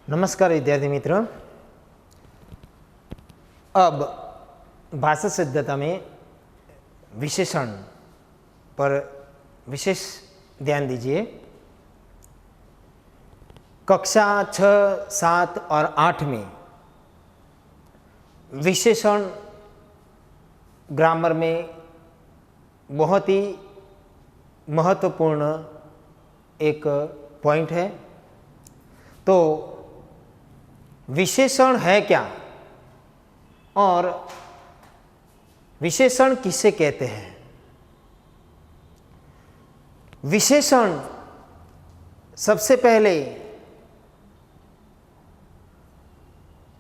नमस्कार विद्यार्थी मित्रों। अब भाषा सिद्धता में विशेषण पर विशेष ध्यान दीजिए। कक्षा 6, 7 और 8 में विशेषण ग्रामर में बहुत ही महत्वपूर्ण एक पॉइंट है। तो विशेषण है क्या और विशेषण किसे कहते हैं? विशेषण सबसे पहले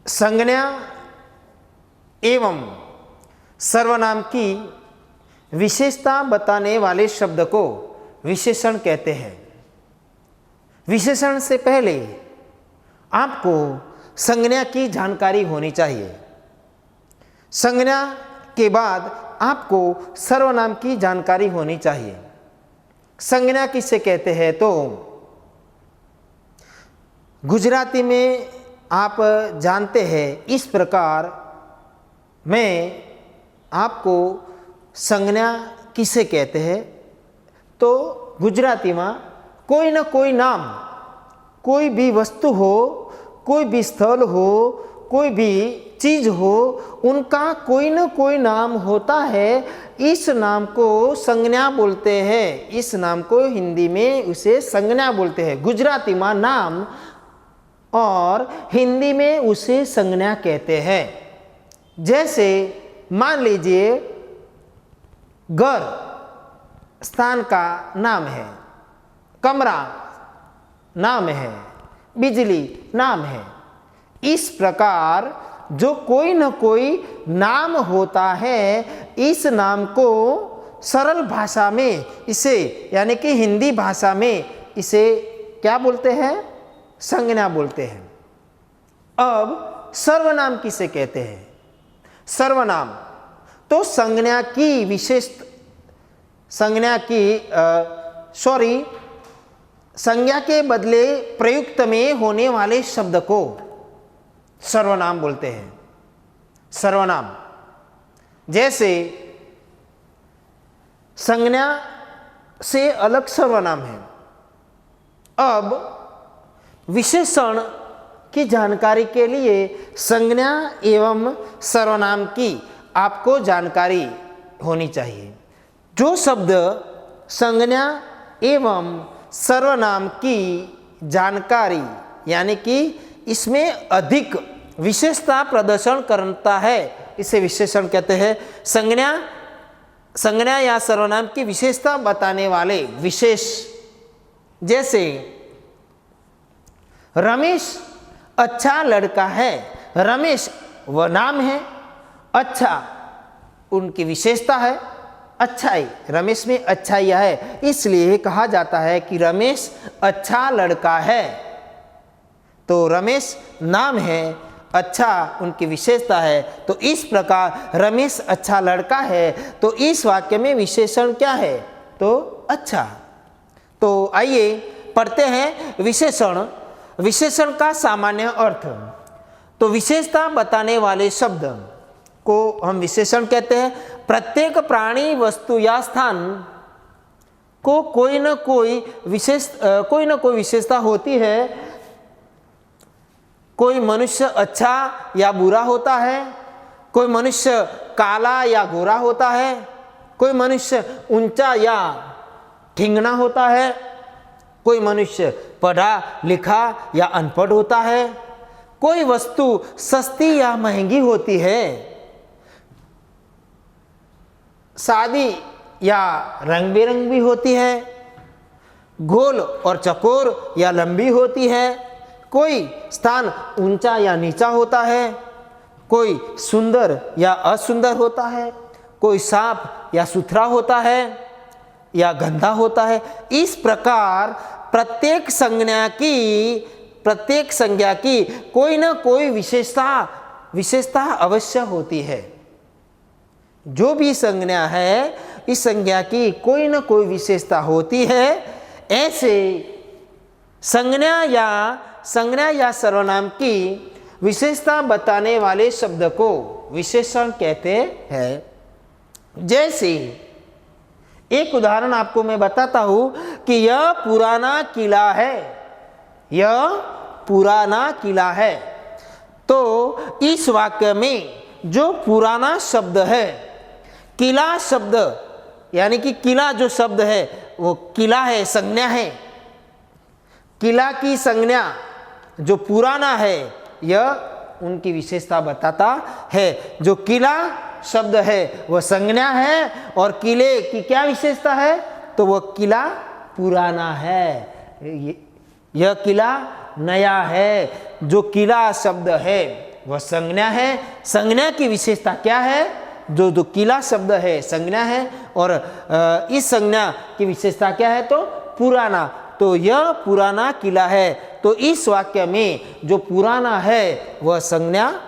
संज्ञा एवं सर्वनाम की विशेषता बताने वाले शब्द को विशेषण कहते हैं। विशेषण से पहले आपको संज्ञा की जानकारी होनी चाहिए। संज्ञा के बाद आपको सर्वनाम की जानकारी होनी चाहिए। संज्ञा किसे कहते हैं? तो गुजराती में आप जानते हैं, इस प्रकार मैं आपको संज्ञा किसे कहते हैं तो गुजराती में कोई न कोई नाम, कोई भी वस्तु हो, कोई भी स्थल हो, कोई भी चीज हो, उनका कोई न कोई नाम होता है। इस नाम को संज्ञा बोलते हैं। इस नाम को हिंदी में उसे संज्ञा बोलते हैं। गुजराती में नाम और हिंदी में उसे संज्ञा कहते हैं। जैसे मान लीजिए घर स्थान का नाम है, कमरा नाम है, बिजली नाम है। इस प्रकार जो कोई न कोई नाम होता है, इस नाम को सरल भाषा में इसे यानी कि हिंदी भाषा में इसे क्या बोलते हैं? संज्ञा बोलते हैं। अब सर्वनाम किसे कहते हैं? सर्वनाम तो संज्ञा की विशेष संज्ञा के बदले प्रयुक्त में होने वाले शब्द को सर्वनाम बोलते हैं। सर्वनाम जैसे संज्ञा से अलग सर्वनाम है। अब विशेषण की जानकारी के लिए संज्ञा एवं सर्वनाम की आपको जानकारी होनी चाहिए। जो शब्द संज्ञा एवं सर्वनाम की जानकारी यानी कि इसमें अधिक विशेषता प्रदर्शन करता है, इसे विशेषण कहते हैं। संज्ञा या सर्वनाम की विशेषता बताने वाले विशेष, जैसे रमेश अच्छा लड़का है। रमेश वह नाम है, अच्छा उनकी विशेषता है, अच्छाई। रमेश में अच्छाई है, इसलिए कहा जाता है कि रमेश अच्छा लड़का है। तो रमेश नाम है, अच्छा उनकी विशेषता है। तो इस प्रकार रमेश अच्छा लड़का है, तो इस वाक्य में विशेषण क्या है? तो अच्छा। तो आइए पढ़ते हैं विशेषण। विशेषण का सामान्य अर्थ। तो विशेषता बताने वाले शब्द को हम विशेषण कहते हैं। प्रत्येक प्राणी, वस्तु या स्थान को कोई न कोई विशेषता होती है। कोई मनुष्य अच्छा या बुरा होता है, कोई मनुष्य काला या गोरा होता है, कोई मनुष्य ऊंचा या ठिंगना होता है, कोई मनुष्य पढ़ा लिखा या अनपढ़ होता है, कोई वस्तु सस्ती या महंगी होती है, सादी या रंग बिरंगी होती है, गोल और चकोर या लंबी होती है, कोई स्थान ऊंचा या नीचा होता है, कोई सुंदर या असुंदर होता है, कोई साफ या सुथरा होता है या गंदा होता है। इस प्रकार प्रत्येक संज्ञा की कोई न कोई विशेषता अवश्य होती है। जो भी संज्ञा है, इस संज्ञा की कोई न कोई विशेषता होती है। ऐसे संज्ञा या संज्ञा या सर्वनाम की विशेषता बताने वाले शब्द को विशेषण कहते हैं। जैसे एक उदाहरण आपको मैं बताता हूं कि यह पुराना किला है, यह पुराना किला है। तो इस वाक्य में जो पुराना शब्द है, किला शब्द यानी कि किला जो शब्द है वो किला है, संज्ञा है। किला की संज्ञा जो पुराना है यह उनकी विशेषता बताता है। जो किला शब्द है वह संज्ञा है और किले की क्या विशेषता है, तो वह किला पुराना है, यह किला नया है। जो किला शब्द है वह संज्ञा है। संज्ञा की विशेषता क्या है, जो किला शब्द है संज्ञा है और इस संज्ञा की विशेषता क्या है, तो पुराना। तो यह पुराना किला है। तो इस वाक्य में जो पुराना है वह संज्ञा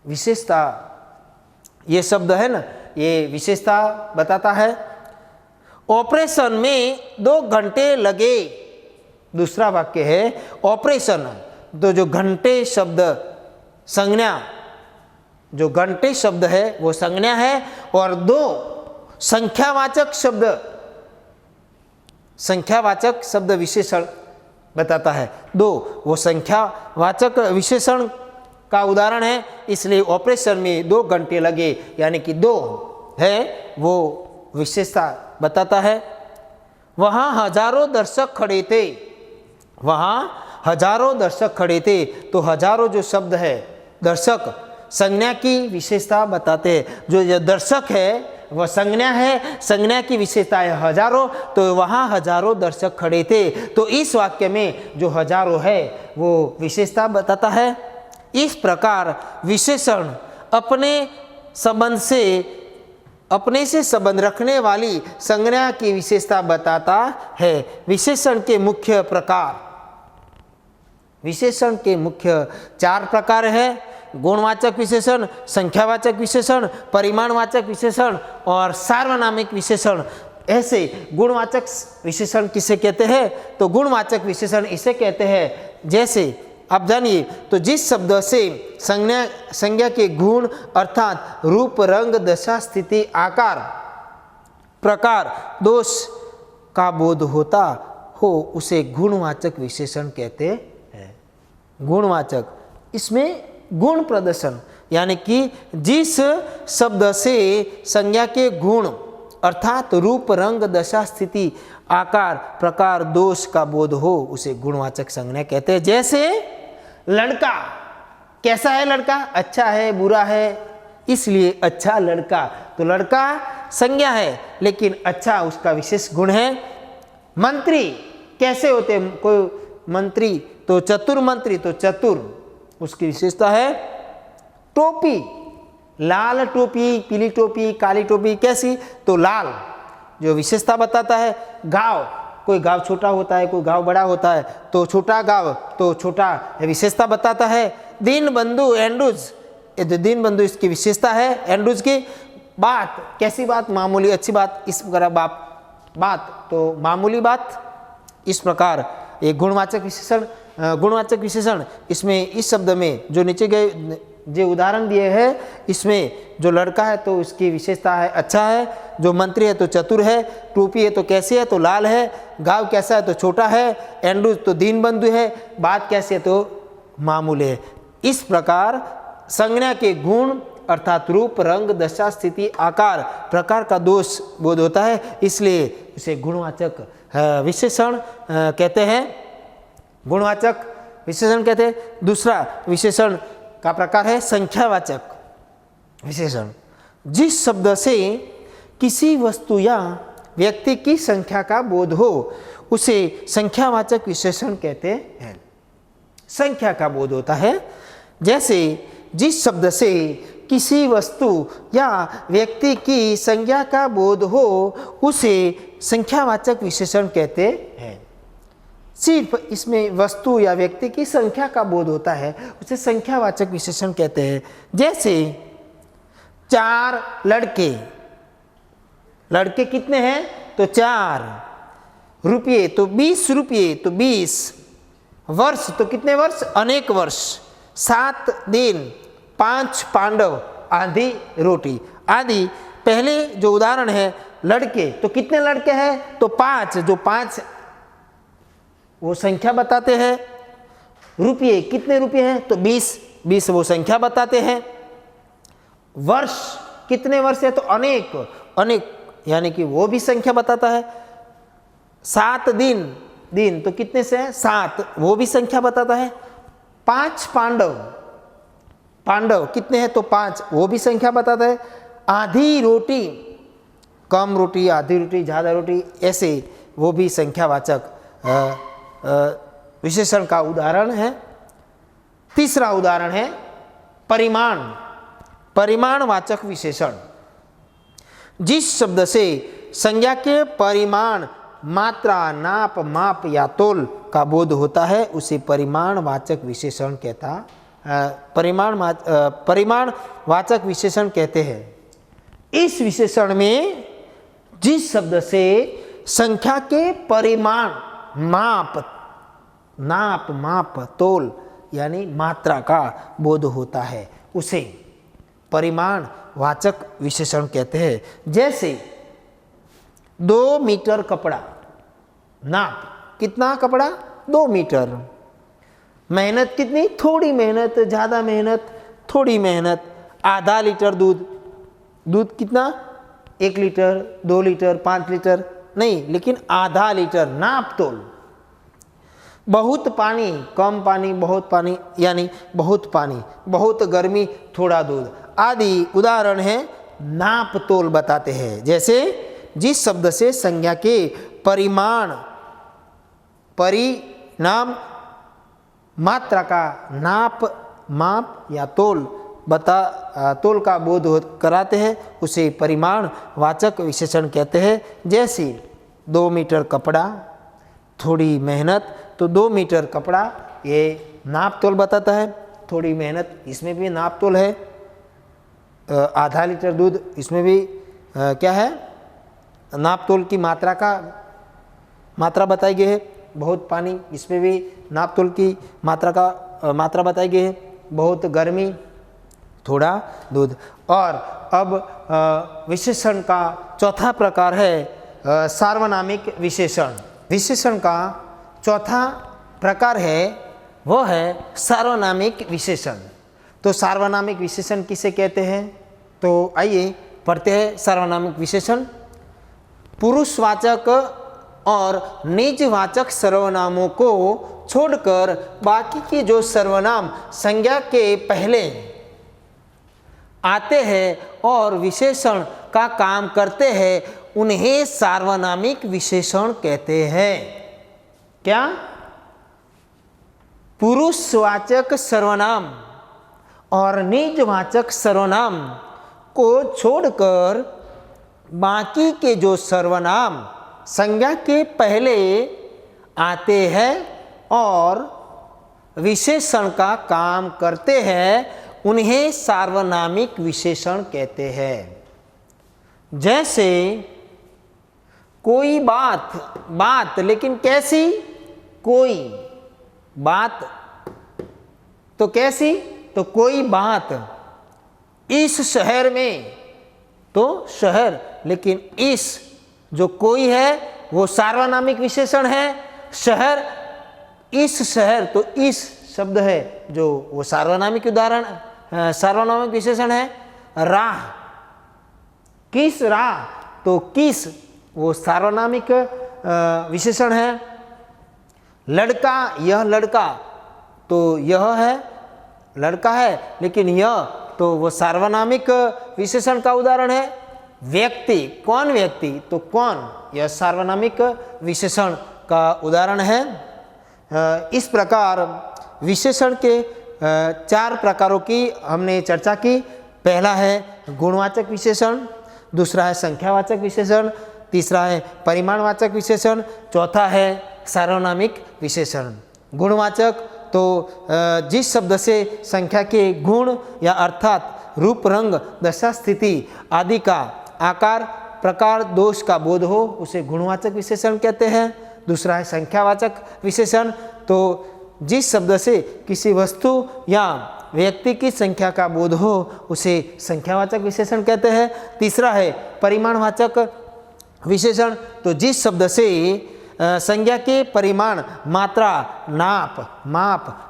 विशेषता, ये शब्द है ना, ये विशेषता बताता है। ऑपरेशन में 2 घंटे लगे, दूसरा वाक्य है ऑपरेशन। तो जो घंटे शब्द संज्ञा, जो घंटे शब्द है वो संज्ञा है और 2 संख्यावाचक शब्द विशेषण बताता है। 2 वो संख्यावाचक विशेषण का उदाहरण है, इसलिए ऑपरेशन में 2 घंटे लगे यानी कि 2 है वो विशेषता बताता है। वहाँ हजारों दर्शक खड़े थे, वहाँ हजारों दर्शक खड़े थे। तो हजारों जो शब्द है दर्शक संज्ञा की विशेषता बताते हैं। जो दर्शक है वह संज्ञा है, संज्ञा की विशेषता है हजारों। तो वहाँ हजारों दर्शक खड़े थे। तो इस वाक्य में जो हजारों है वो विशेषता बताता है। इस प्रकार विशेषण अपने से संबंध रखने वाली संज्ञा की विशेषता बताता है। विशेषण के मुख्य प्रकार, विशेषण के मुख्य 4 प्रकार है। गुणवाचक विशेषण, संख्यावाचक विशेषण, परिमाणवाचक विशेषण और सार्वनामिक विशेषण। ऐसे गुणवाचक विशेषण किसे कहते हैं, तो गुणवाचक विशेषण इसे कहते हैं। जैसे आप जानिए, तो जिस शब्द से संज्ञा के गुण अर्थात रूप, रंग, दशा, स्थिति, आकार, प्रकार, दोष का बोध होता हो उसे गुणवाचक विशेषण कहते हैं। गुणवाचक, इसमें गुण प्रदर्शन यानी कि जिस शब्द से संज्ञा के गुण अर्थात रूप, रंग, दशा, स्थिति, आकार, प्रकार, दोष का बोध हो उसे गुणवाचक संज्ञा कहते हैं। जैसे लड़का, कैसा है लड़का, अच्छा है, बुरा है, इसलिए अच्छा लड़का। तो लड़का संज्ञा है लेकिन अच्छा उसका विशेष गुण है। मंत्री कैसे होते हैं, कोई मंत्री तो चतुर मंत्री, तो चतुर उसकी विशेषता है। टोपी, लाल टोपी, पीली टोपी, काली टोपी, कैसी, तो लाल, जो विशेषता बताता है। गांव, कोई गांव छोटा होता है, कोई गांव बड़ा होता है, तो छोटा गांव तो छोटा विशेषता बताता है। दीन बंधु, एंड्रूज, ये जो दीन बंधु इसकी विशेषता है। एंड्रूज की बात, कैसी बात, मामूली अच्छी बात, इस प्रकार बात तो मामूली बात। इस प्रकार ये गुणवाचक विशेषण इसमें इस शब्द में जो नीचे गए जो उदाहरण दिए हैं, इसमें जो लड़का है तो उसकी विशेषता है अच्छा है, जो मंत्री है तो चतुर है, टोपी है तो कैसी है, तो लाल है, गांव कैसा है तो छोटा है, एंड्रूज तो दीन बंधु है, बात कैसी है तो मामूली है। इस प्रकार संज्ञा के गुण अर्थात रूप, रंग, दशा, स्थिति, आकार, प्रकार का दोष बोध होता है, इसलिए उसे गुणवाचक विशेषण कहते हैं। गुणवाचक विशेषण कहते हैं। दूसरा विशेषण का प्रकार है संख्यावाचक विशेषण। जिस शब्द से किसी वस्तु या व्यक्ति की संख्या का बोध हो उसे संख्यावाचक विशेषण कहते हैं। संख्या का बोध होता है। जैसे जिस शब्द से किसी वस्तु या व्यक्ति की संज्ञा का बोध हो उसे संख्यावाचक विशेषण कहते हैं। सिर्फ इसमें वस्तु या व्यक्ति की संख्या का बोध होता है उसे संख्यावाचक विशेषण कहते हैं। जैसे 4 लड़के, लड़के कितने हैं तो 4, रुपये तो 20 रुपये, तो 20 वर्ष तो कितने वर्ष, अनेक वर्ष। 7 दिन, 5 पांडव, आधी रोटी आदि। पहले जो उदाहरण है लड़के, तो कितने लड़के हैं, तो 5, जो 5 वो संख्या बताते हैं। रुपये, कितने रुपये हैं, तो 20 वो संख्या बताते हैं। वर्ष, कितने वर्ष है, तो अनेक यानी कि वो भी संख्या बताता है। 7 दिन तो कितने से है, 7, वो भी संख्या बताता है। 5 पांडव कितने हैं, तो 5, वो भी संख्या बताता है। आधी रोटी, कम रोटी, आधी रोटी, ज़्यादा रोटी, ऐसे वो भी संख्यावाचक विशेषण का उदाहरण है। तीसरा उदाहरण है परिमाणवाचक विशेषण। जिस शब्द से संज्ञा के परिमाण, मात्रा, नाप, माप या तोल का बोध होता है उसे परिमाणवाचक विशेषण परिमाणवाचक विशेषण कहते हैं। इस विशेषण में जिस शब्द से संख्या के परिमाण, नाप, माप, तोल यानी मात्रा का बोध होता है उसे परिमाणवाचक विशेषण कहते हैं। जैसे 2 मीटर कपड़ा, नाप, कितना कपड़ा, 2 मीटर। मेहनत कितनी, थोड़ी मेहनत, ज़्यादा मेहनत, थोड़ी मेहनत। आधा लीटर दूध कितना, 1 लीटर, 2 लीटर, 5 लीटर नहीं, लेकिन आधा लीटर, नाप तोल। बहुत पानी, कम पानी, बहुत पानी यानी बहुत पानी। बहुत गर्मी, थोड़ा दूध आदि उदाहरण है नाप तोल बताते हैं। जैसे जिस शब्द से संज्ञा के परिणाम, मात्रा का नाप, माप या तोल का बोध कराते हैं उसे परिमाणवाचक विशेषण कहते हैं। जैसे 2 मीटर कपड़ा, थोड़ी मेहनत, तो 2 मीटर कपड़ा ये नाप तोल बताता है। थोड़ी मेहनत, इसमें भी नाप तोल है। आधा लीटर दूध, इसमें भी क्या है, नाप तोल की मात्रा बताई गई है। बहुत पानी, इसमें भी नाप तोल की मात्रा बताई गई है। बहुत गर्मी, थोड़ा दूध। और अब विशेषण का चौथा प्रकार है सार्वनामिक विशेषण। विशेषण का चौथा प्रकार है वो है सार्वनामिक विशेषण। तो सार्वनामिक विशेषण किसे कहते हैं, तो आइए पढ़ते हैं सार्वनामिक विशेषण। पुरुषवाचक और निजवाचक सर्वनामों को छोड़कर बाकी के जो सर्वनाम संज्ञा के पहले आते हैं और विशेषण का काम करते हैं उन्हें सार्वनामिक विशेषण कहते हैं। क्या, पुरुषवाचक सर्वनाम और निजवाचक सर्वनाम को छोड़कर बाकी के जो सर्वनाम संज्ञा के पहले आते हैं और विशेषण का काम करते हैं उन्हें सार्वनामिक विशेषण कहते हैं। जैसे कोई बात लेकिन कैसी, कोई बात तो कैसी, तो कोई बात। इस शहर में, तो शहर, लेकिन इस जो कोई है वो सार्वनामिक विशेषण है। शहर, इस शहर, तो इस शब्द है जो वो सार्वनामिक सार्वनामिक विशेषण है। राह, किस राह, तो किस वो सार्वनामिक विशेषण है। लड़का, यह लड़का, तो यह है लड़का है, लेकिन यह तो वो सार्वनामिक विशेषण का उदाहरण है। व्यक्ति, कौन व्यक्ति, तो कौन, यह सार्वनामिक विशेषण का उदाहरण है। इस प्रकार विशेषण के 4 प्रकारों की हमने चर्चा की। पहला है गुणवाचक विशेषण, दूसरा है संख्यावाचक विशेषण, तीसरा है परिमाणवाचक विशेषण, चौथा है सार्वनामिक विशेषण। गुणवाचक तो जिस शब्द से संख्या के गुण या अर्थात रूप, रंग, दशा, स्थिति आदि का आकार, प्रकार, दोष का बोध हो उसे गुणवाचक विशेषण कहते हैं। दूसरा है संख्यावाचक विशेषण, तो जिस शब्द से किसी वस्तु या व्यक्ति की संख्या का बोध हो उसे संख्यावाचक विशेषण कहते हैं। तीसरा है परिमाणवाचक विशेषण, तो जिस शब्द से संज्ञा के परिमाण, मात्रा, नाप, माप,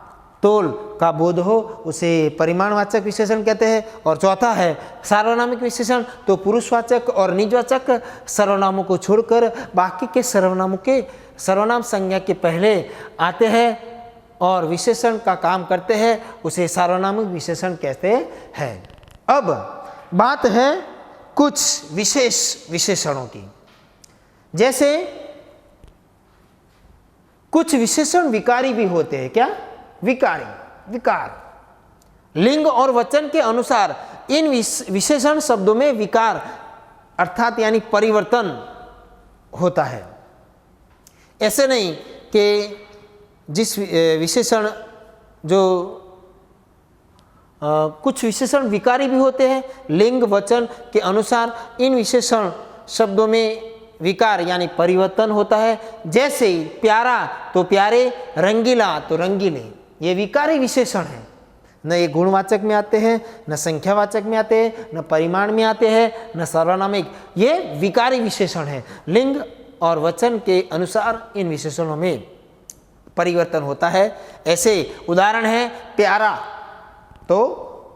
तोल का बोध हो उसे परिमाणवाचक विशेषण कहते हैं। और चौथा है सार्वनामिक विशेषण, तो पुरुषवाचक और निजवाचक सर्वनामों को छोड़कर बाकी के सर्वनामों के सर्वनाम संज्ञा के पहले आते हैं और विशेषण का काम करते हैं, उसे सार्वनामिक विशेषण कहते हैं। अब बात है कुछ विशेष विशेषणों की। जैसे कुछ विशेषण विकारी भी होते हैं। क्या? विकारी, विकार। लिंग और वचन के अनुसार इन विशेषण शब्दों में विकार अर्थात यानी परिवर्तन होता है। ऐसे नहीं कि जिस विशेषण जो कुछ विशेषण विकारी भी होते हैं, लिंग वचन के अनुसार इन विशेषण शब्दों में विकार यानी परिवर्तन होता है। जैसे प्यारा तो प्यारे, रंगीला तो रंगीले, ये विकारी विशेषण हैं। न ये गुणवाचक में आते हैं, न संख्यावाचक में आते हैं, न परिमाण में आते हैं, न सर्वनामिक, ये विकारी विशेषण है। लिंग और वचन के अनुसार इन विशेषणों में परिवर्तन होता है। ऐसे उदाहरण है प्यारा तो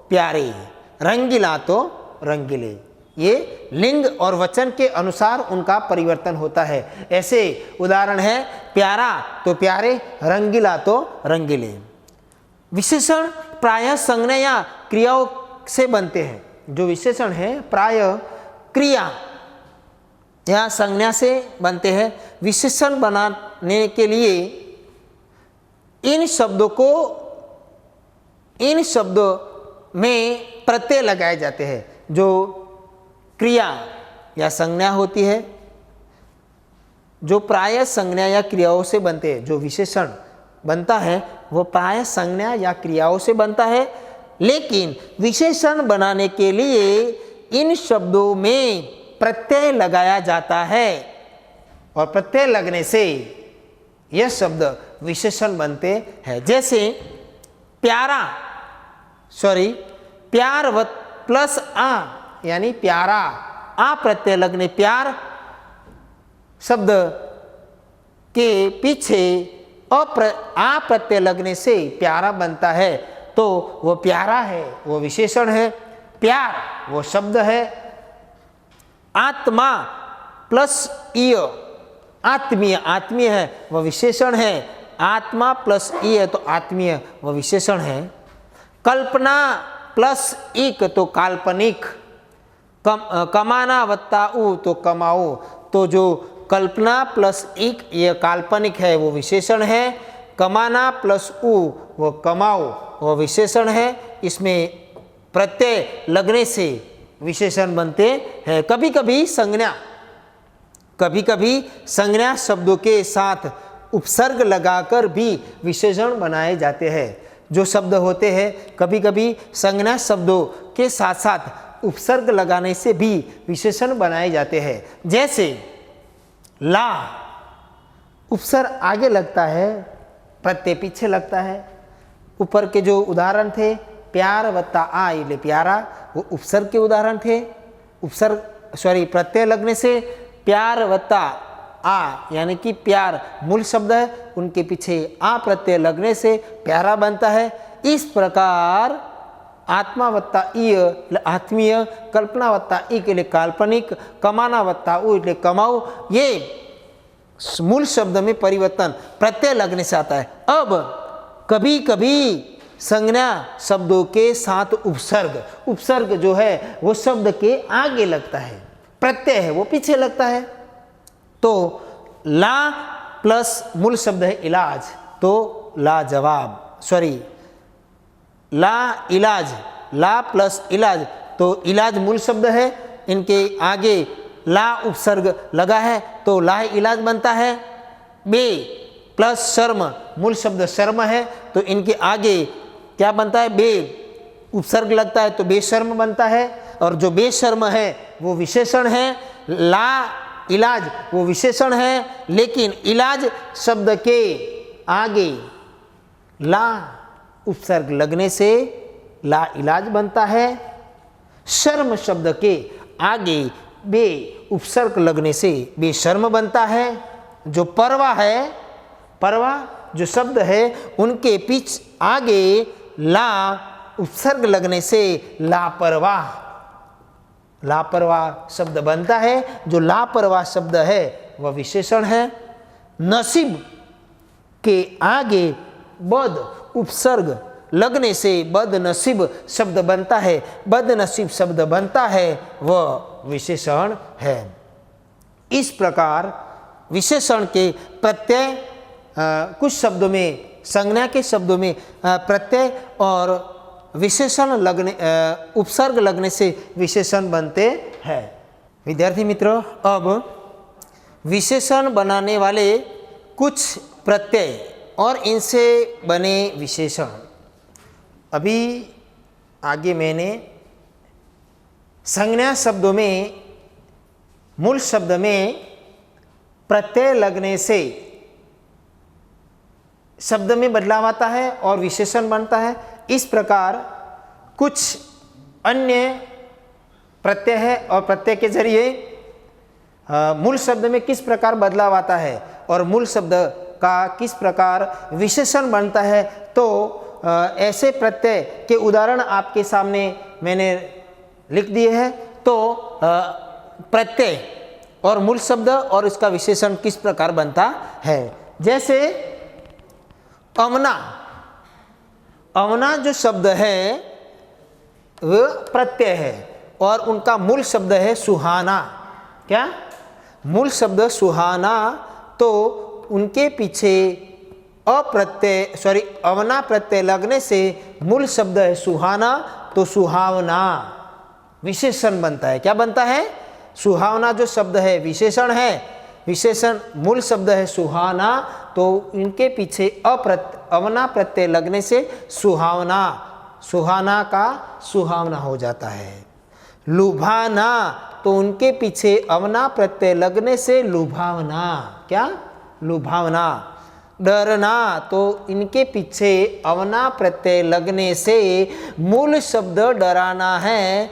प्यारे, रंगीला तो रंगीले, ये लिंग और वचन के अनुसार उनका परिवर्तन होता है। ऐसे उदाहरण है प्यारा तो प्यारे, रंगीला तो रंगीले। विशेषण प्रायः संज्ञा या क्रियाओं से बनते हैं। जो विशेषण है प्रायः क्रिया या संज्ञा से बनते हैं। विशेषण बनाने के लिए इन शब्दों में प्रत्यय लगाए जाते हैं। जो क्रिया या संज्ञा होती है, जो प्रायः संज्ञा या क्रियाओं से बनते हैं, जो विशेषण बनता है वो प्रायः संज्ञा या क्रियाओं से बनता है। लेकिन विशेषण बनाने के लिए इन शब्दों में प्रत्यय लगाया जाता है और प्रत्यय लगने से यह शब्द विशेषण बनते हैं। जैसे प्यार प्लस आ यानी प्यारा, आ प्रत्यय लगने प्यार शब्द के पीछे आ प्रत्यय लगने से प्यारा बनता है, तो वो प्यारा है, वो विशेषण है। प्यार वो शब्द है। आत्मा प्लस ईय, आत्मीय, आत्मीय है वह विशेषण है। आत्मा प्लस ईय तो आत्मीय वह विशेषण है। कल्पना प्लस इक तो काल्पनिक, कमाना वत्ता उ तो कमाओ, तो जो कल्पना प्लस इक यह काल्पनिक है वो विशेषण है। कमाना प्लस उ वो कमाओ वो विशेषण है। इसमें प्रत्यय लगने से विशेषण बनते हैं। कभी कभी संज्ञा शब्दों के साथ उपसर्ग लगाकर भी विशेषण बनाए जाते हैं। जो शब्द होते हैं कभी कभी संज्ञा शब्दों के साथ साथ उपसर्ग लगाने से भी विशेषण बनाए जाते हैं। जैसे ला, उपसर्ग आगे लगता है, प्रत्यय पीछे लगता है। ऊपर के जो उदाहरण थे प्यार वत्ता आ ये प्यारा, वो उपसर्ग के उदाहरण थे। प्रत्यय लगने से प्यार वत्ता आ यानी कि प्यार मूल शब्द है, उनके पीछे आ प्रत्यय लगने से प्यारा बनता है। इस प्रकार आत्मा वत्ता ईय आत्मीय, कल्पना वत्ता ई के लिए काल्पनिक, कमाना वत्ता उ એટલે कमाओ, ये मूल शब्द में परिवर्तन प्रत्यय लगने से आता है। अब कभी कभी संज्ञा शब्दों के साथ उपसर्ग जो है वो शब्द के आगे लगता है, प्रत्यय है वो पीछे लगता है। तो ला प्लस मूल शब्द है इलाज, तो ला इलाज, ला प्लस इलाज, तो इलाज मूल शब्द है, इनके आगे ला उपसर्ग लगा है तो ला इलाज बनता है। बे प्लस शर्म, मूल शब्द शर्म है, तो इनके आगे क्या बनता है? बे उपसर्ग लगता है तो बेशर्म बनता है। और जो बेशर्म है वो विशेषण है। ला इलाज वो विशेषण है, लेकिन इलाज शब्द के आगे ला उपसर्ग लगने से ला इलाज बनता है। शर्म शब्द के आगे बे उपसर्ग लगने से बेशर्म बनता है। जो परवा है, परवा जो शब्द है उनके पीछ आगे ला उपसर्ग लगने से लापरवाह, लापरवाह शब्द बनता है। जो लापरवाह शब्द है वह विशेषण है। नसीब के आगे बद उपसर्ग लगने से बदनसीब शब्द बनता है। बदनसीब शब्द बनता है वह विशेषण है। इस प्रकार विशेषण के प्रत्यय कुछ शब्दों में, संज्ञा के शब्दों में प्रत्यय और विशेषण लगने उपसर्ग लगने से विशेषण बनते हैं। विद्यार्थी मित्रों, अब विशेषण बनाने वाले कुछ प्रत्यय और इनसे बने विशेषण। अभी आगे मैंने संज्ञा शब्दों में, मूल शब्द में प्रत्यय लगने से शब्द में बदलाव आता है और विशेषण बनता है। इस प्रकार कुछ अन्य प्रत्यय है और प्रत्यय के जरिए मूल शब्द में किस प्रकार बदलाव आता है और मूल शब्द का किस प्रकार विशेषण बनता है। तो ऐसे प्रत्यय के उदाहरण आपके सामने मैंने लिख दिए हैं। तो प्रत्यय और मूल शब्द और इसका विशेषण किस प्रकार बनता है। जैसे अमना, अमना जो शब्द है वह प्रत्यय है और उनका मूल शब्द है सुहाना। क्या मूल शब्द सुहाना, तो उनके पीछे अवना प्रत्यय लगने से मूल शब्द है सुहाना, तो सुहावना विशेषण बनता है। क्या बनता है? सुहावना जो शब्द है विशेषण है। विशेषण मूल शब्द है सुहाना, तो इनके पीछे अवना प्रत्यय लगने से सुहावना, सुहाना का सुहावना हो जाता है। लुभाना, तो उनके पीछे अवना प्रत्यय लगने से लुभावना। क्या? लुभावना। डरना, तो इनके पीछे अवना प्रत्यय लगने से मूल शब्द डराना है,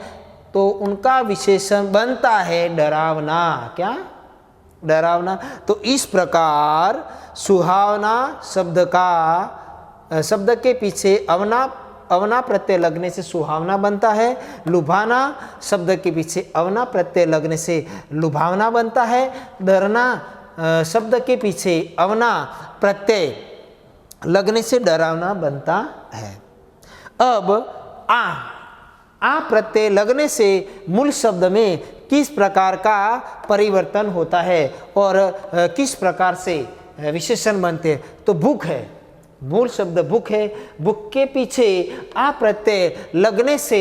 तो उनका विशेषण बनता है डरावना। क्या? डरावना। तो इस प्रकार सुहावना शब्द का, शब्द के पीछे अवना प्रत्यय लगने से सुहावना बनता है। लुभाना शब्द के पीछे अवना प्रत्यय लगने से लुभावना बनता है। डरना शब्द के पीछे अवना प्रत्यय लगने से डरावना बनता है। अब आ प्रत्यय लगने से मूल शब्द में किस प्रकार का परिवर्तन होता है और किस प्रकार से विशेषण बनते हैं। तो भूख है, मूल शब्द भूख है, भूख के पीछे आ प्रत्यय लगने से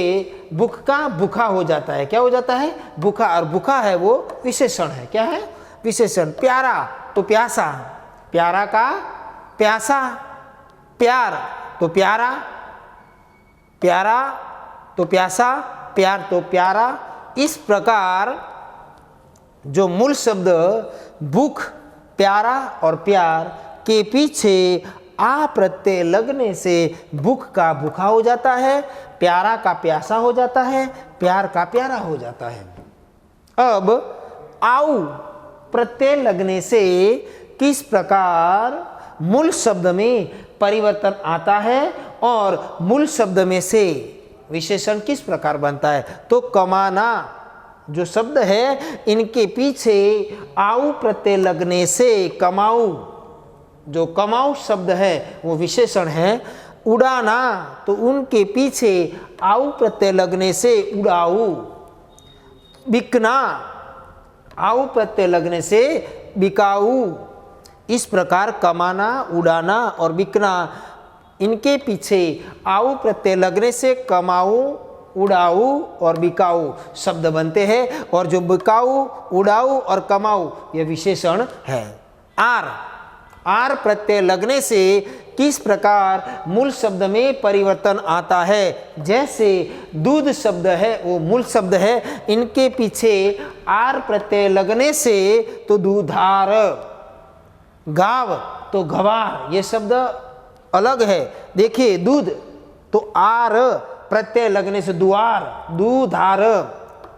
भूख का भूखा हो जाता है। क्या हो जाता है? भूखा। और भूखा है वो विशेषण है। क्या है? विशेषण। प्यारा, तो प्यासा, प्यारा का प्यासा। प्यार, तो प्यारा, प्यारा तो प्यासा, प्यार तो प्यारा। इस प्रकार जो मूल शब्द भूख, प्यारा और प्यार के पीछे आ प्रत्यय लगने से भूख का भूखा हो जाता है, प्यारा का प्यासा हो जाता है, प्यार का प्यारा हो जाता है। अब आऊ प्रत्यय लगने से किस प्रकार मूल शब्द में परिवर्तन आता है और मूल शब्द में से विशेषण किस प्रकार बनता है। तो कमाना जो शब्द है, इनके पीछे आऊ प्रत्यय लगने से कमाऊ, जो कमाऊ शब्द है वो विशेषण है। उड़ाना, तो उनके पीछे आऊ प्रत्यय लगने से उड़ाऊ। बिकना, आऊ प्रत्यय लगने से बिकाऊ। इस प्रकार कमाना, उड़ाना और बिकना, इनके पीछे आऊ प्रत्यय लगने से कमाऊ, उड़ाऊ और बिकाऊ शब्द बनते हैं। और जो बिकाऊ, उड़ाऊ और कमाऊ ये विशेषण है। आर प्रत्यय लगने से किस प्रकार मूल शब्द में परिवर्तन आता है। जैसे दूध शब्द है वो मूल शब्द है, इनके पीछे आर प्रत्यय लगने से तो दूधार। गाव तो गवार, ये शब्द अलग है। देखिए दूध, तो आर प्रत्यय लगने से द्वार, दूधार,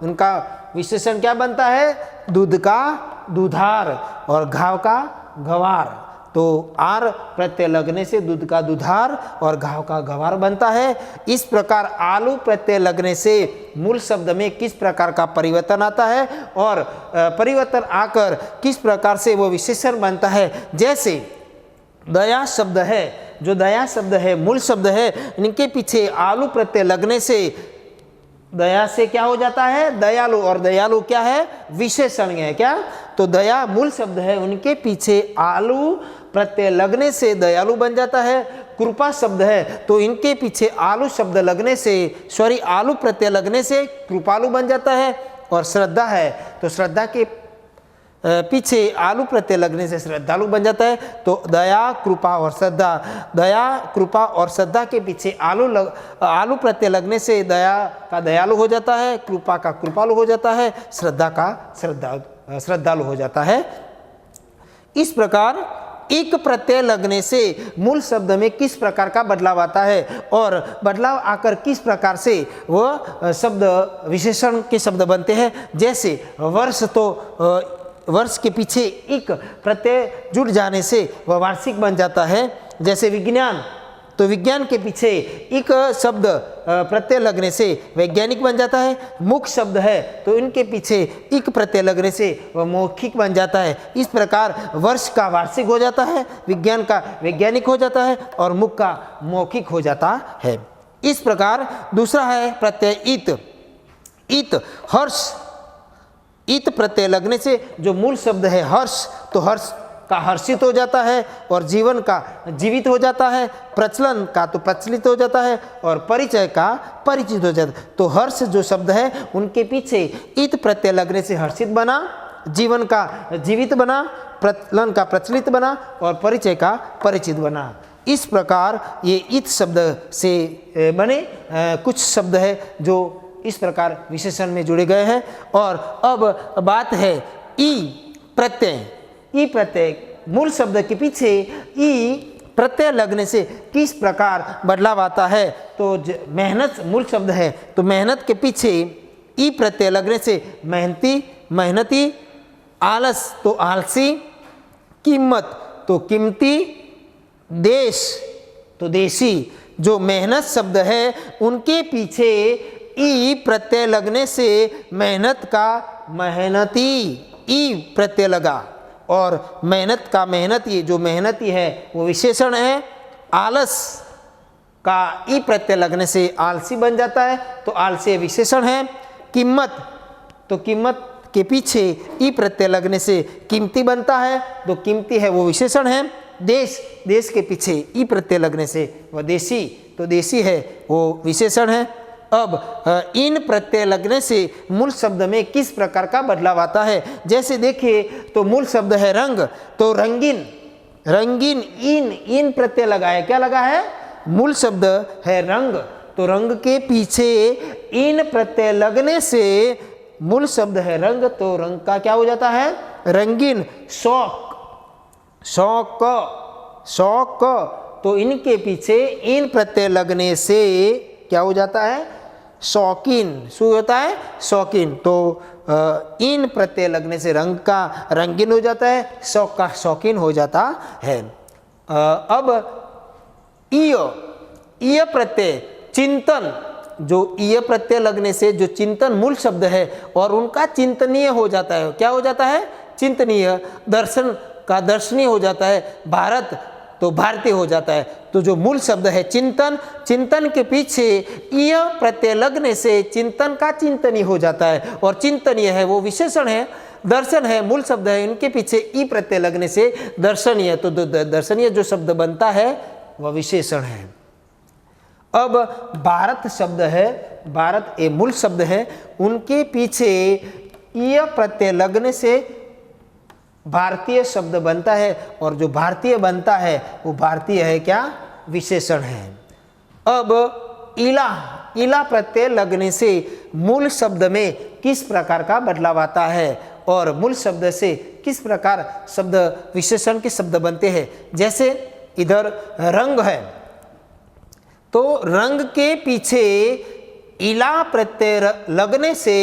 उनका विशेषण क्या बनता है? दूध का दूधार और घाव का गवार। तो आर प्रत्यय लगने से दूध का दूधार और घाव का गवार बनता है। इस प्रकार आलू प्रत्यय लगने से मूल शब्द में किस प्रकार का परिवर्तन आता है और परिवर्तन आकर किस प्रकार से वो विशेषण बनता है। जैसे दया शब्द है, जो दया शब्द है मूल शब्द है, इनके पीछे आलू प्रत्यय लगने से दया से क्या हो जाता है? दयालु, और दयालु क्या है? विशेषण है। क्या? तो दया मूल शब्द है, उनके पीछे आलू प्रत्यय लगने से दयालु बन जाता है। कृपा शब्द है, तो इनके पीछे आलू शब्द लगने से आलू प्रत्यय लगने से कृपालु बन जाता है। और श्रद्धा है, तो श्रद्धा के पीछे आलू प्रत्यय लगने से श्रद्धालु बन जाता है। तो दया, कृपा और श्रद्धा, दया, कृपा और श्रद्धा के पीछे आलू प्रत्यय लगने से दया का दयालु हो जाता है, कृपा का कृपालु हो जाता है, श्रद्धा का श्रद्धालु हो जाता है। इस प्रकार एक प्रत्यय लगने से मूल शब्द में किस प्रकार का बदलाव आता है और बदलाव आकर किस प्रकार से वह शब्द विशेषण के शब्द बनते हैं। जैसे वर्ष, तो वर्ष के पीछे एक प्रत्यय जुड़ जाने से वह वार्षिक बन जाता है। जैसे विज्ञान, तो विज्ञान के पीछे एक शब्द प्रत्यय लगने से वैज्ञानिक बन जाता है। मुख शब्द है, तो इनके पीछे एक प्रत्यय लगने से वह मौखिक बन जाता है। इस प्रकार वर्ष का वार्षिक हो जाता है, विज्ञान का वैज्ञानिक हो जाता है और मुख का मौखिक हो जाता है। इस प्रकार दूसरा है प्रत्यय इत। इत, हर्ष, इत प्रत्यय लगने से जो मूल शब्द है हर्ष, तो हर्ष का हर्षित हो जाता है और जीवन का जीवित हो जाता है, प्रचलन का तो प्रचलित हो जाता है और परिचय का परिचित हो जाता है। तो हर्ष जो शब्द है उनके पीछे इत प्रत्यय लगने से हर्षित बना, जीवन का जीवित बना, प्रचलन का प्रचलित बना और परिचय का परिचित बना। इस प्रकार ये इत शब्द से बने कुछ शब्द है जो इस प्रकार विशेषण में जुड़े गए हैं। और अब बात है ई प्रत्यय। ई प्रत्यय, मूल शब्द के पीछे ई प्रत्यय लगने से किस प्रकार बदलाव आता है। तो मेहनत मूल शब्द है, तो मेहनत के पीछे ई प्रत्यय लगने से मेहनती, मेहनती, आलस तो आलसी, कीमत तो कीमती, देश तो देशी। जो मेहनत शब्द है उनके पीछे ई प्रत्यय लगने से मेहनत का मेहनती, ई प्रत्यय लगा और मेहनत का मेहनती, जो मेहनती है वो विशेषण है। आलस का ई प्रत्यय लगने से आलसी बन जाता है, तो आलसी विशेषण है। कीमत, तो कीमत के पीछे ई प्रत्यय लगने से कीमती बनता है, तो कीमती है वो विशेषण है। देश, देश के पीछे ई प्रत्यय लगने से वह देशी, तो देशी है वो विशेषण है। अब इन प्रत्यय लगने से मूल शब्द में किस प्रकार का बदलाव आता है। जैसे देखिए, तो मूल शब्द है रंग, तो रंगीन, रंगीन, इन प्रत्यय लगा है। क्या लगा है? मूल शब्द है रंग, तो रंग के पीछे इन प्रत्यय लगने से मूल शब्द है रंग, तो रंग का क्या हो जाता है? रंगीन। शौक, शौक, शौक, तो इनके पीछे इन प्रत्यय लगने से क्या हो जाता है? शौकीन। शू होता है? शौकीन। तो इन प्रत्यय लगने से रंग का रंगीन हो जाता है, शौक का शौकीन हो जाता है। अब ईय, ईय प्रत्यय चिंतन, जो ईय प्रत्यय लगने से जो चिंतन मूल शब्द है और उनका चिंतनीय हो जाता है। क्या हो जाता है? चिंतनीय। दर्शन का दर्शनीय हो जाता है। भारत तो भारतीय हो जाता है। तो जो मूल शब्द है चिंतन, चिंतन के पीछे ईय प्रत्यय लगने से चिंतन का चिंतनीय हो जाता है और चिंतनीय है वो विशेषण है। दर्शन है मूल शब्द है, इनके पीछे ई प्रत्यय लगने से दर्शनीय, तो दर्शनीय जो शब्द बनता है वह विशेषण है। अब भारत शब्द है, भारत ए मूल शब्द है, उनके पीछे ईय प्रत्यय लगने से भारतीय शब्द बनता है और जो भारतीय बनता है वो भारतीय है क्या? विशेषण है। अब इला, इला प्रत्यय लगने से मूल शब्द में किस प्रकार का बदलाव आता है और मूल शब्द से किस प्रकार शब्द विशेषण के शब्द बनते हैं। जैसे इधर रंग है, तो रंग के पीछे इला प्रत्यय लगने से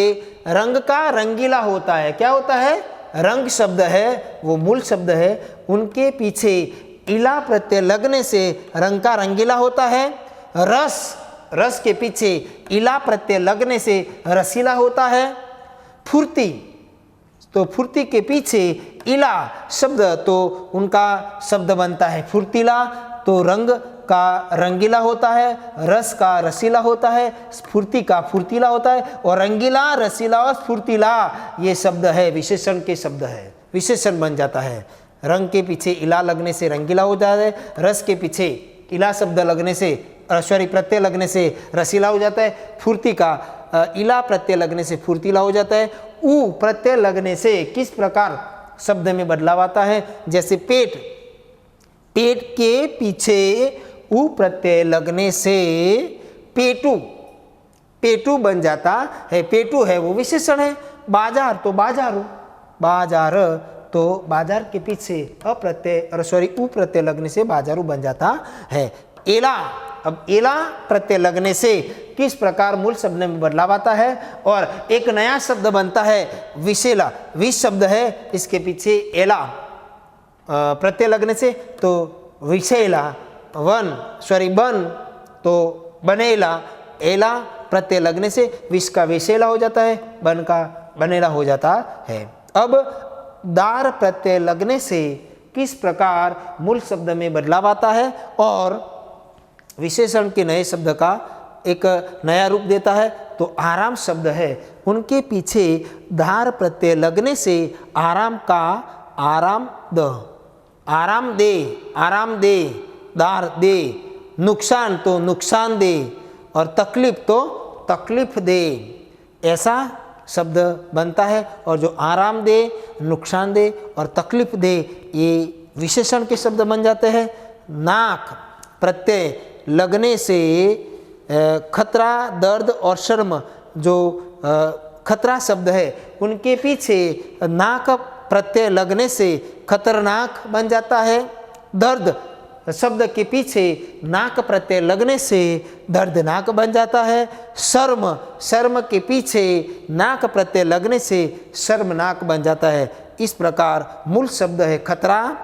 रंग का रंगीला होता है। क्या होता है? रंग शब्द है, वो मूल शब्द है, उनके पीछे इला प्रत्यय लगने से रंग का रंगीला होता है। रस के पीछे इला प्रत्यय लगने से रसीला होता है। फुर्ती, तो फुर्ती के पीछे इला शब्द, तो उनका शब्द बनता है फुर्तीला, तो रंग का रंगीला होता है, रस का रसीला होता है, स्फूर्ति का फुर्तीला होता है, और रंगीला, रसीला और स्फूर्तिला ये शब्द है, विशेषण के शब्द है, विशेषण बन जाता है। रंग के पीछे इला लगने से रंगीला हो जाता है, रस के पीछे इला शब्द लगने से, सॉरी प्रत्यय लगने से रसीला हो जाता है, फुर्ती का इला प्रत्यय लगने से फुर्तीला हो जाता है। ऊ प्रत्यय लगने से किस प्रकार शब्द में बदलाव आता है? जैसे पेट, पेट के पीछे ऊ प्रत्यय लगने से पेटू, पेटू बन जाता है। पेटू है वो विशेषण है। बाजार, तो बाजारू, बाजार, तो बाजार के पीछे अप्रत्यय सॉरी ऊ प्रत्यय लगने से बाजारू बन जाता है। एला, अब एला प्रत्यय लगने से किस प्रकार मूल शब्द में बदलाव आता है और एक नया शब्द बनता है विशेला। विश शब्द है, इसके पीछे एला प्रत्यय लगने से तो विशेला, बन तो बनेला, एला प्रत्यय लगने से विष का विशेला हो जाता है, बन का बनेला हो जाता है। अब दार प्रत्यय लगने से किस प्रकार मूल शब्द में बदलाव आता है और विशेषण के नए शब्द का एक नया रूप देता है? तो आराम शब्द है, उनके पीछे धार प्रत्यय लगने से आराम का आराम द, आराम दे, आराम दे, दार दे, नुकसान तो नुकसान दे, और तकलीफ तो तकलीफ दे, ऐसा शब्द बनता है। और जो आराम दे, नुकसान दे और तकलीफ दे ये विशेषण के शब्द बन जाते हैं। नाक प्रत्यय लगने से खतरा, दर्द और शर्म, जो खतरा शब्द है उनके पीछे नाक प्रत्यय लगने से खतरनाक बन जाता है। दर्द शब्द के पीछे नाक प्रत्यय लगने से दर्दनाक बन जाता है। शर्म, शर्म के पीछे नाक प्रत्यय लगने से शर्मनाक बन जाता है। इस प्रकार मूल शब्द है खतरा,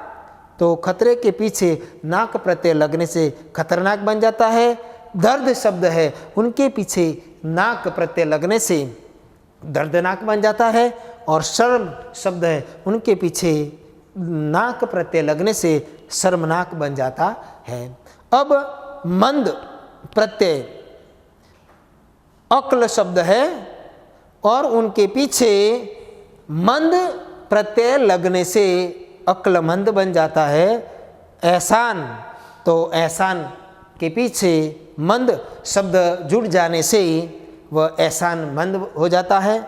तो खतरे के पीछे नाक प्रत्यय लगने से खतरनाक बन जाता है। दर्द शब्द है, उनके पीछे नाक प्रत्यय लगने से दर्दनाक बन जाता है। और शर्म शब्द है, उनके पीछे नाक प्रत्यय लगने से शर्मनाक बन जाता है। अब मंद प्रत्यय अक्ल शब्द है और उनके पीछे मंद प्रत्यय लगने से अक्लमंद बन जाता है। एहसान, तो एहसान के पीछे मंद शब्द जुड़ जाने से वह एहसान मंद हो जाता है।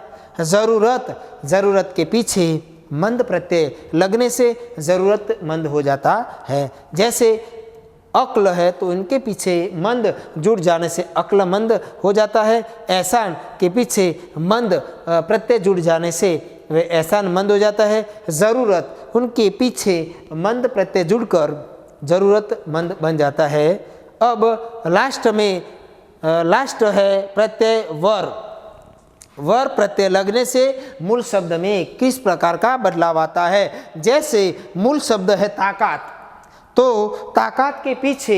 ज़रूरत, ज़रूरत के पीछे मंद प्रत्यय लगने से ज़रूरतमंद हो जाता है। जैसे अक्ल है तो इनके पीछे मंद जुड़ जाने से अक्लमंद हो जाता है। एहसान के पीछे मंद प्रत्यय जुड़ जाने से वे एहसान मंद हो जाता है। ज़रूरत, उनके पीछे मंद प्रत्यय जुड़कर ज़रूरतमंद बन जाता है। अब लास्ट है प्रत्यय वर। वर प्रत्यय लगने से मूल शब्द में किस प्रकार का बदलाव आता है? जैसे मूल शब्द है ताकत, तो ताकत के पीछे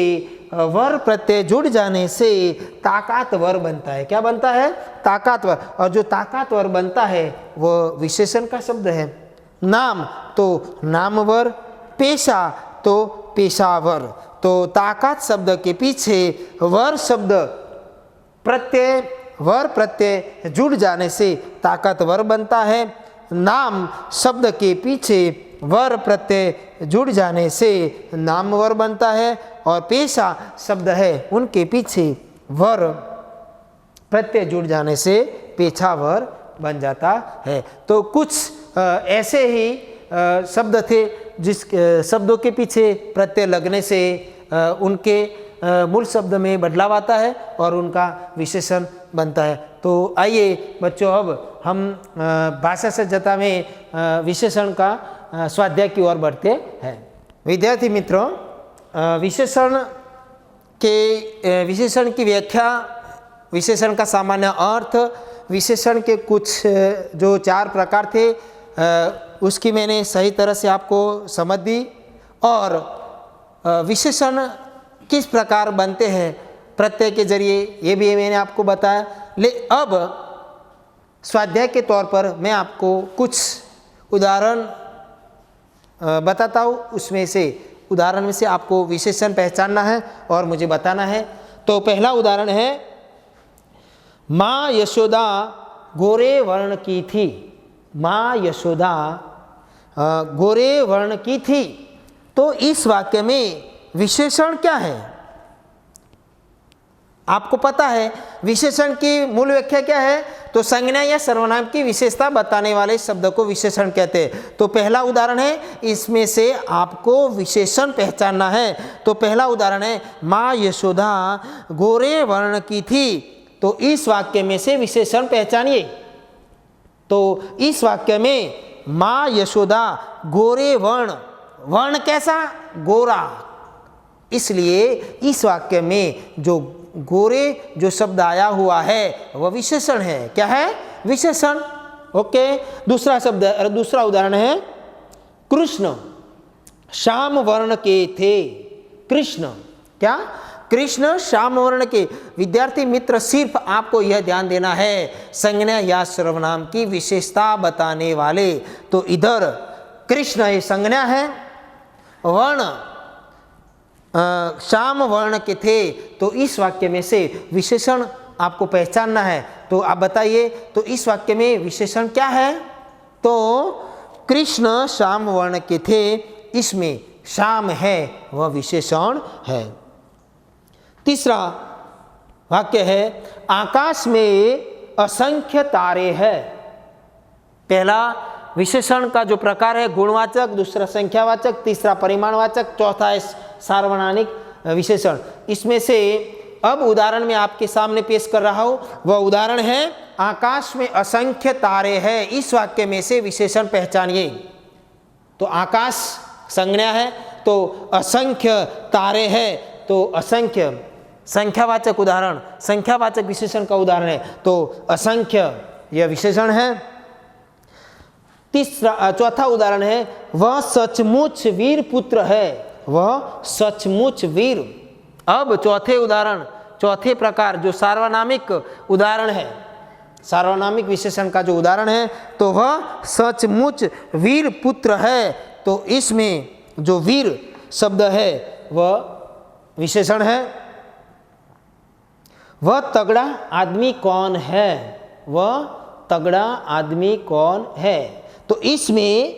वर प्रत्यय जुड़ जाने से ताकतवर बनता है। क्या बनता है? ताकतवर। और जो ताकतवर बनता है वह विशेषण का शब्द है। नाम, तो नामवर। पेशा, तो पेशावर। तो ताकत शब्द के पीछे वर शब्द प्रत्यय, वर प्रत्यय जुड़ जाने से ताकतवर बनता है। नाम शब्द के पीछे वर प्रत्यय जुड़ जाने से नामवर बनता है। और पेशा शब्द है, उनके पीछे वर प्रत्यय जुड़ जाने से पेशावर बन जाता है। तो कुछ ऐसे ही शब्द थे जिस शब्दों के पीछे प्रत्यय लगने से उनके मूल शब्द में बदलाव आता है और उनका विशेषण बनता है। तो आइए बच्चों, अब हम भाषा सज्जता में विशेषण का स्वाध्याय की ओर बढ़ते हैं। विद्यार्थी मित्रों, विशेषण की व्याख्या, विशेषण का सामान्य अर्थ, विशेषण के कुछ जो 4 प्रकार थे उसकी मैंने सही तरह से आपको समझ दी, और विशेषण किस प्रकार बनते हैं प्रत्यय के जरिए ये भी मैंने आपको बताया। अब स्वाध्याय के तौर पर मैं आपको कुछ उदाहरण बताता हूँ, उसमें से उदाहरण में से आपको विशेषण पहचानना है और मुझे बताना है। तो पहला उदाहरण है, माँ यशोदा गोरे वर्ण की थी। माँ यशोदा गोरे वर्ण की थी। तो इस वाक्य में विशेषण क्या है? आपको पता है विशेषण की मूल व्याख्या क्या है? तो संज्ञा या सर्वनाम की विशेषता बताने वाले शब्द को विशेषण कहते हैं। तो पहला उदाहरण है, इसमें से आपको विशेषण पहचानना है। तो पहला उदाहरण है, माँ यशोदा गोरे वर्ण की थी। तो इस वाक्य में से विशेषण पहचानिए। तो इस वाक्य में माँ यशोदा गोरे वर्ण, वर्ण कैसा? गोरा। इसलिए इस वाक्य में जो गोरे जो शब्द आया हुआ है वह विशेषण है। क्या है? विशेषण। ओके। दूसरा उदाहरण है, कृष्ण श्याम वर्ण के थे। कृष्ण क्या? कृष्ण श्याम वर्ण के। विद्यार्थी मित्र, सिर्फ आपको यह ध्यान देना है संज्ञा या सर्वनाम की विशेषता बताने वाले। तो इधर कृष्ण ये संज्ञा है, वर्ण श्याम वर्ण के थे। तो इस वाक्य में से विशेषण आपको पहचानना है। तो आप बताइए, तो इस वाक्य में विशेषण क्या है? तो कृष्ण श्याम वर्ण के थे, इसमें श्याम है वह विशेषण है। तीसरा वाक्य है, आकाश में असंख्य तारे हैं। पहला विशेषण का जो प्रकार है गुणवाचक, दूसरा संख्यावाचक, तीसरा परिमाणवाचक, चौथा है सार्वनामिक विशेषण। इसमें से अब उदाहरण में आपके सामने पेश कर रहा हूं, वह उदाहरण है, आकाश में असंख्य तारे हैं। इस वाक्य में से विशेषण पहचानिए। तो आकाश संज्ञा है, तो असंख्य तारे हैं, तो असंख्य संख्यावाचक उदाहरण, संख्यावाचक विशेषण का उदाहरण है, तो असंख्य यह विशेषण है। चौथा उदाहरण है, वह सचमुच वीर पुत्र है। वह सचमुच वीर। अब चौथे प्रकार जो सार्वनामिक उदाहरण है, सार्वनामिक विशेषण का जो उदाहरण है, तो वह सचमुच वीर पुत्र है। तो इसमें जो वीर शब्द है वह विशेषण है। वह तगड़ा आदमी कौन है? वह तगड़ा आदमी कौन है? तो इसमें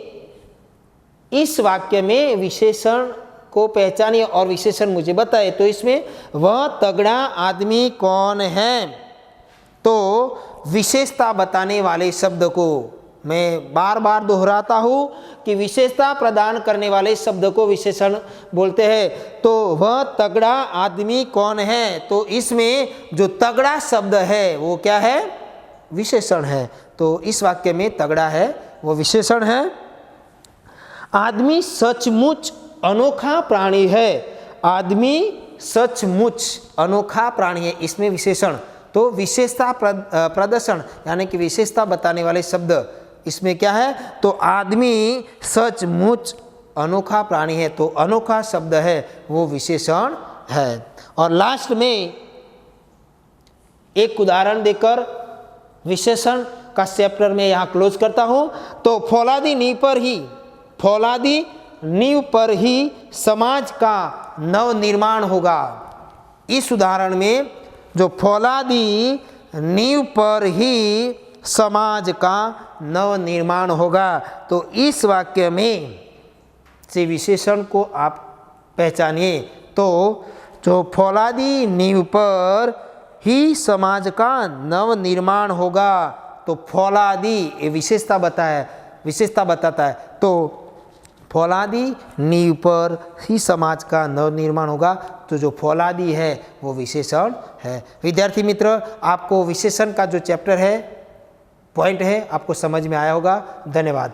इस वाक्य में विशेषण को पहचानिए और विशेषण मुझे बताए। तो इसमें वह तगड़ा आदमी कौन है, तो विशेषता बताने वाले शब्द को मैं बार बार दोहराता हूं कि विशेषता प्रदान करने वाले शब्द को विशेषण बोलते हैं। तो वह तगड़ा आदमी कौन है, तो इसमें जो तगड़ा शब्द है वो क्या है? विशेषण है। तो इस वाक्य में तगड़ा है वो विशेषण है। आदमी सचमुच अनोखा प्राणी है। आदमी सचमुच अनोखा प्राणी है, इसमें विशेषण। तो विशेषता प्रदर्शन यानी कि विशेषता बताने वाले शब्द इसमें क्या है? तो आदमी सचमुच अनोखा प्राणी है, तो अनोखा शब्द है वो विशेषण है। और लास्ट में एक उदाहरण देकर विशेषण का चैप्टर में यहाँ क्लोज करता हूँ। तो फौलादी नींव पर ही समाज का नव निर्माण होगा। इस उदाहरण में जो फौलादी नींव पर ही समाज का नव निर्माण होगा, तो इस वाक्य में से विशेषण को आप पहचानिए। तो जो फौलादी नींव पर ही समाज का नव निर्माण होगा, तो फौलादी ये विशेषता बताता है। तो फौलादी नींव पर ही समाज का नव निर्माण होगा, तो जो फौलादी है वो विशेषण है। विद्यार्थी मित्र, आपको विशेषण का जो चैप्टर है, पॉइंट है, आपको समझ में आया होगा। धन्यवाद।